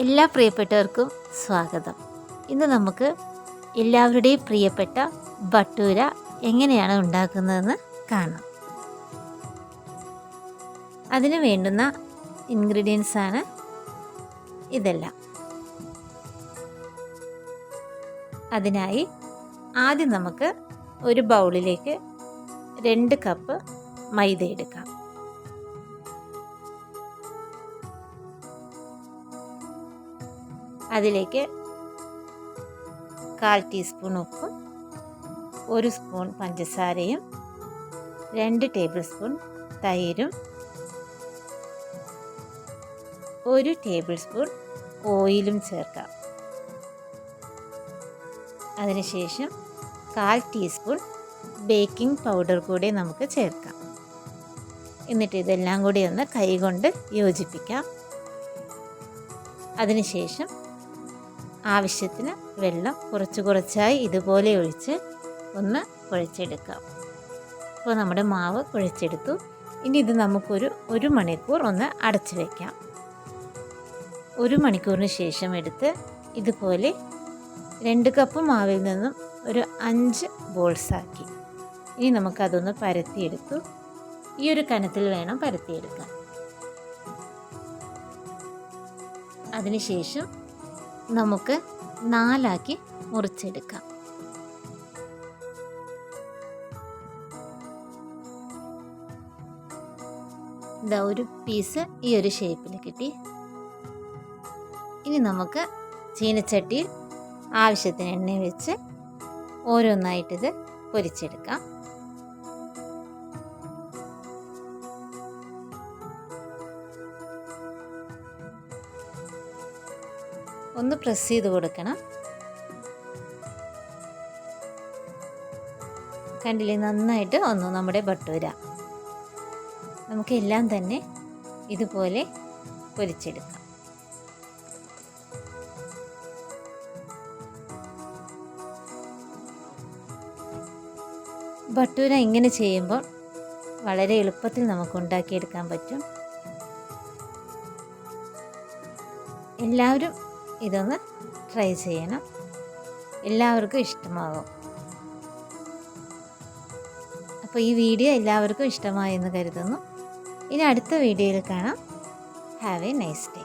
എല്ലാ പ്രിയപ്പെട്ടവർക്കും സ്വാഗതം. ഇന്ന് നമുക്ക് എല്ലാവരുടെയും പ്രിയപ്പെട്ട ഭട്ടൂര എങ്ങനെയാണ് ഉണ്ടാക്കുന്നതെന്ന് കാണാം. അതിന് വേണ്ടുന്ന ഇൻഗ്രീഡിയൻസ് ആണ് ഇതെല്ലാം. അതിനായി ആദ്യം നമുക്ക് ഒരു ബൗളിലേക്ക് 2 കപ്പ് മൈദ എടുക്കാം. അതിലേക്ക് 1/4 ടീസ്പൂൺ ഉപ്പും 1 സ്പൂൺ പഞ്ചസാരയും 2 ടേബിൾ സ്പൂൺ തൈരും 1 ടേബിൾ സ്പൂൺ ഓയിലും ചേർക്കാം. അതിനുശേഷം 1/4 ടീസ്പൂൺ ബേക്കിംഗ് പൗഡർ കൂടി നമുക്ക് ചേർക്കാം. എന്നിട്ട് ഇതെല്ലാം കൂടി ഒന്ന് കൈകൊണ്ട് യോജിപ്പിക്കാം. അതിനുശേഷം ആവശ്യത്തിന് വെള്ളം കുറച്ചായി ഇതുപോലെ ഒഴിച്ച് ഒന്ന് കുഴച്ചെടുക്കാം. അപ്പോൾ നമ്മുടെ മാവ് കുഴച്ചെടുത്തു. ഇനി ഇത് നമുക്കൊരു 1 മണിക്കൂർ ഒന്ന് അടച്ചു വയ്ക്കാം. 1 മണിക്കൂറിന് ശേഷം എടുത്ത് ഇതുപോലെ 2 കപ്പ് മാവിൽ നിന്നും ഒരു 5 ബോൾസ് ആക്കി. ഇനി നമുക്കതൊന്ന് പരത്തിയെടുത്തു. ഈ ഒരു കനത്തിൽ വേണം പരത്തിയെടുക്കാൻ. അതിനുശേഷം നമുക്ക് 4 മുറിച്ചെടുക്കാം. ഇതാ ഒരു പീസ് ഈ ഒരു ഷേപ്പിൽ കിട്ടി. ഇനി നമുക്ക് ചീനച്ചട്ടിയിൽ ആവശ്യത്തിന് എണ്ണ വെച്ച് ഓരോന്നായിട്ടിത് പൊരിച്ചെടുക്കാം. ഒന്ന് പ്രസ് ചെയ്ത് കൊടുക്കണം. കണ്ടില്ലേ, നന്നായിട്ട് വന്നു നമ്മുടെ ഭട്ടൂര. നമുക്ക് എല്ലാം തന്നെ ഇതുപോലെ പൊരിച്ചെടുക്കാം. ഭട്ടൂര ഇങ്ങനെ ചെയ്യുമ്പോൾ വളരെ എളുപ്പത്തിൽ നമുക്ക് ഉണ്ടാക്കിയെടുക്കാൻ പറ്റും. എല്ലാവരും ഇതൊന്ന് ട്രൈ ചെയ്യണം. എല്ലാവർക്കും ഇഷ്ടമാകും. അപ്പോൾ ഈ വീഡിയോ എല്ലാവർക്കും ഇഷ്ടമായെന്ന് കരുതുന്നു. ഇനി അടുത്ത വീഡിയോയിൽ കാണാം. Have A nice day.